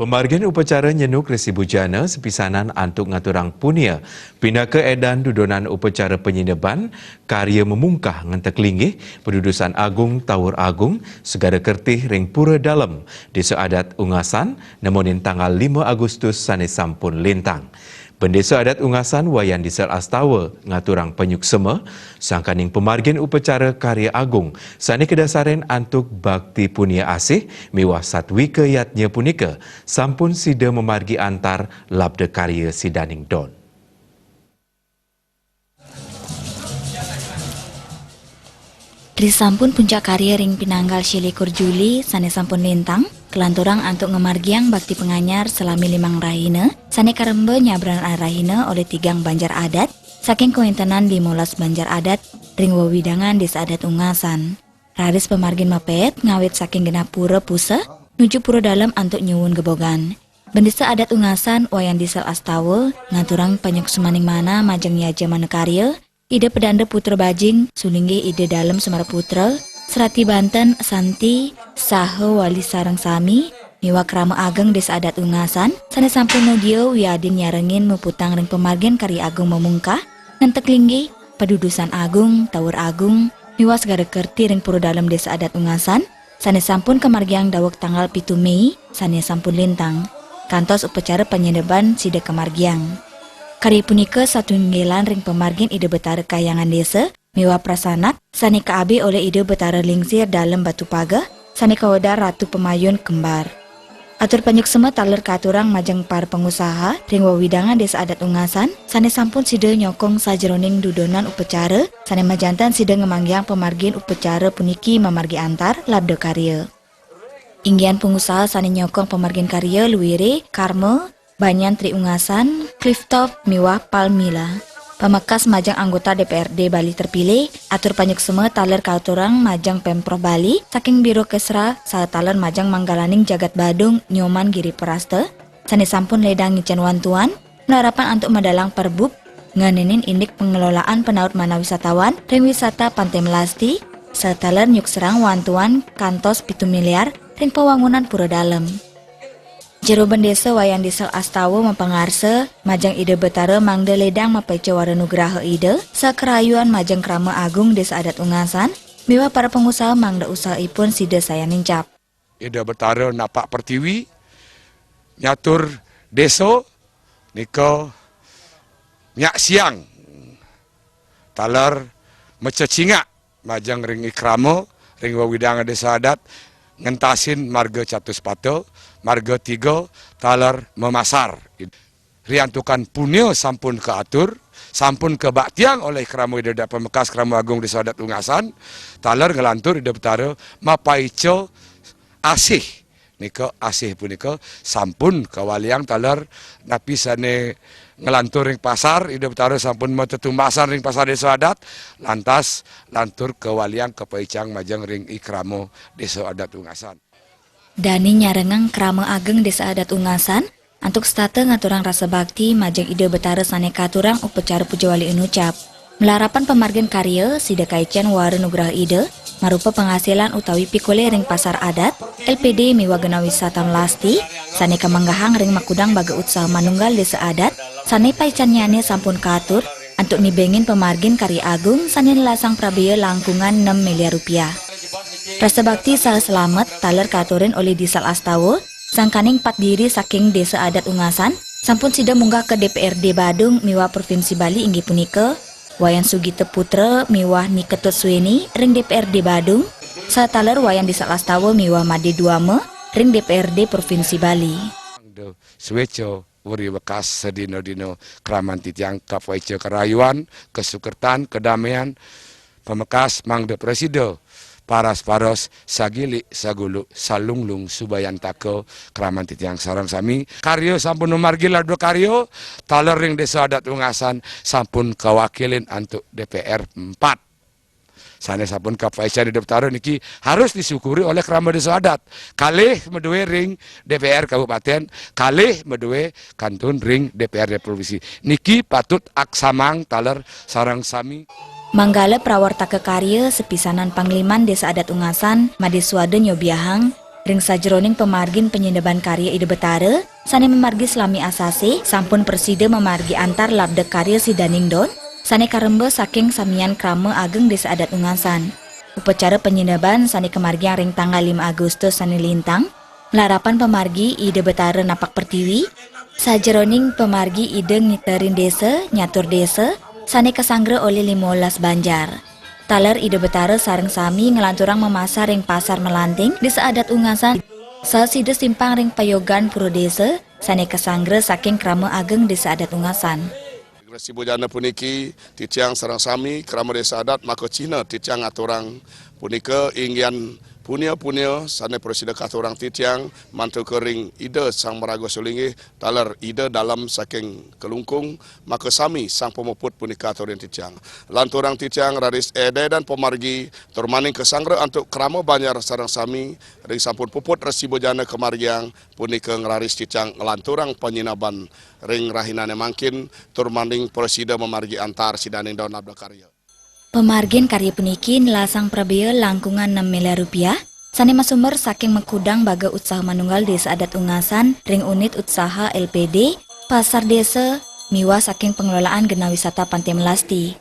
Pemargian upacara nyenuk Resi Bujana sepisanan antuk ngaturang punia pindah ke edan dudonan upacara penyineban karya memungkah ngantek linggih pendudusan agung Tawur Agung segara kertih ring pura dalam desa adat Ungasan nemonin tanggal 5 Agustus sanes sampun lintang. Pendesa adat Ungasan wayan disel astawa ngaturang penyuksema sangkaning pemargian upacara karya agung sani kedasaren antuk bakti punia asih miwah satwika yatnya punika sampun sida memargi antar labda karya sidaning don. Tri sampun puncak karya ring pinanggal Syilikur Juli sane sampun lintang kelanturang antuk ngemargiang bakti penganyar selami 5 rahina sane karembe nyabran rahina oleh 3 banjar adat saking kuintenan 15 banjar adat ring wewidangan desa adat Ungasan. Raris pemargin mapet ngawit saking genap pura pusa nuju pura dalam antuk nyuwun gebogan. Bendesa adat Ungasan wayan disel astawa ngaturang penyuk sumaning mana majeng yaja mana karya ide pedanda putra bajing sulingge ide dalam Semara Putra Serati Banten Santi saha wali sareng sami miwa krama ageng desa adat Ungasan sane sampun nodio wiadin nyarengin meputang ring pemargian karya agung memungkah nentek linggi pedudusan agung Tawur Agung miwa segara kerti ring pura dalam desa adat Ungasan sane sampun kemargiang dawek tanggal 7 Mei sane sampun lintang kantos upacara penyeneban sida kemargiang. Karya punika satunggilan ring pemargin ide betara kayangan desa miwa prasanak sani kaabe oleh ide betara lingsir dalam batu paga sani kawedar ratu pemayun kembar. Atur penyuksema taler katurang majeng par pengusaha ring wewidangan desa adat Ungasan sani sampun sida nyokong sajeroning dudonan upacara sani majantan sida ngemanggiang pemargin upacara puniki memargi antar labda karya. Inggian pengusaha sani nyokong pemargin karya Luwire Karma Banyan Tri Ungasan, Clifftop, miwah Palmila. Pemekas majang anggota DPRD Bali terpilih, atur panyuksema taler kauturang majang Pemprov Bali, saking Biro Kesra, saat taler majang Manggalaning Jagat Badung, Nyoman Giri Praste, sani sampun ledang ngicen wantuan, melarapan untuk madalang perbub, nganinin indik pengelolaan penaut mana wisatawan, ring wisata Pantai Melasti, saat taler nyuk serang wantuan kantos 7 miliar, ring pewangunan pura dalem. Jeroban desa wayan disel astawa mempengarse majang ide betara mangde ledang mapece wara nugraha ide sakerayuan majang krama agung desa adat Ungasan miwa para pengusaha mangda usaha ipun sida saya nincap. Ide betara napak pertiwi nyatur deso niko nyak siang talar mececingak majang ring ikramo ring wawidanga desa adat ngentasin marga catus pato marga 3 talar memasar riantukan punio sampun keatur sampun kebaktiang oleh kramo ide pemekas kramo agung desa adat Ungasan talar ngelantur ide betara mapaico asih nika asih punika sampun kawaliang talar napi sane ngelantur ring pasar ide betara sampun metetumbasan ring pasar desa adat lantas lantur kawaliang kepaicang majang ring ikramo desa adat Ungasan. Dani nyarengang krama ageng desa adat Ungasan antuk state ngaturang rasa bakti majang ide betara sane katurang upacara pujawali enucap melarapan pemargian karya sida kaicen wara nugraha ide marupa penghasilan utawi pikole ring pasar adat LPD miwa gena wisata Melasti sane kamanggahang ring makudang baga usaha manunggal desa adat sane paican nyane sampun katur antuk nibengin pemargin karya agung sane lasang prabaya langkungan 6 miliar rupiah. Rasa bakti saha selamat taler katurin oleh disal astawa sangkaning 4 diri saking desa adat Ungasan sampun sida munggah ke DPRD Badung miwa Provinsi Bali inggih punika wayan Sugite Putra miwah Niketut Suweni ring DPRD Badung saha taler wayan disal astawa miwah Made Duame ring DPRD Provinsi Bali. Suweco wuri bekas sedino-dino kraman titiang kapwaice kerayuan kesukertan kedamaian pemekas mangde presido paras-paros sagili sagulu salunglung subayan tako kraman titiang sarang sami karyo sampun memargi lado karyo taler ring desa adat Ungasan sampun kawakilin antuk DPR 4 sana sampun kapaican di betara niki harus disyukuri oleh krama desa adat kalih medue ring DPR kabupaten kalih medue kantun ring DPR provinsi niki patut aksamang taler sarang sami. Manggala prawarta kekarya sepisanan Pangliman desa adat Ungasan Madeswade Nyobiahang Ring sajroning pemargin penyendeban karya Ide Betara, sane memargi selami asase, sampun persida memargi antar labda karya Sidaningdon, sane karembe saking samian krama ageng desa adat Ungasan. Upacara penyendeban sane kemargi ring tanggal 5 Agustus sane lintang, larapan pemargi Ide Betara napak pertiwi, sajroning pemargi Ide ngiterin desa, nyatur desa, sane kesanggre oleh 15 Banjar. Taler Ide Betara sareng sami ngelanturang memasar ring pasar melanting di seadat Ungasan. Saside simpang ring payogan puro desa, sane kesanggre saking krama ageng di seadat Ungasan. Resi bujana puniki titiang sarang sami krama desa adat maka Cina titiang aturang punika inggian punya sane presida katurang titiang mantu kering ide sang merago sulingi taler ide dalam saking kelungkung maka sami sang pemuput punika aturin titiang lanturang titiang radis ede dan pemargi turmaning kesangre untuk krama Banjar sarang sami ring sampun puput resi bojana kemargiang punika ngeraris titiang lanturang penyinaban ring rahinane mangkin turmaning presida memargi antar Sidaningdon labda karya. Pemargin karya puniki lasang prabea langkungan 6 miliar rupiah, sane masumber saking mekudang baga usaha manunggal desa adat Ungasan, ring unit usaha LPD, pasar desa, miwa saking pengelolaan gena wisata Pantai Melasti.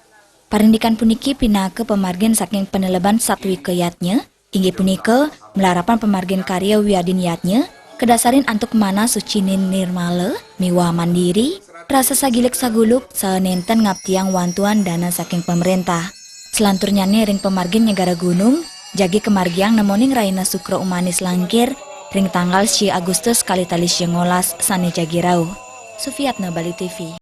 Parindikan puniki pinake pemargin saking peneleban satwi ke yatnya, inggih punika melarapan pemargin karya wiadin yatnya, kedasarin antuk mana sucinin nirmale, miwa mandiri, rasa sagilik saguluk, saenenten ngaptiang wantuan dana saking pemerintah. Selanturnya ring pemargin negara gunung, jagi kemargiang nemoning Raina Sukro Umanis Langkir, ring tanggal 10 Agustus kali tali 19 sane jagi rau. Sufiatna Bali TV.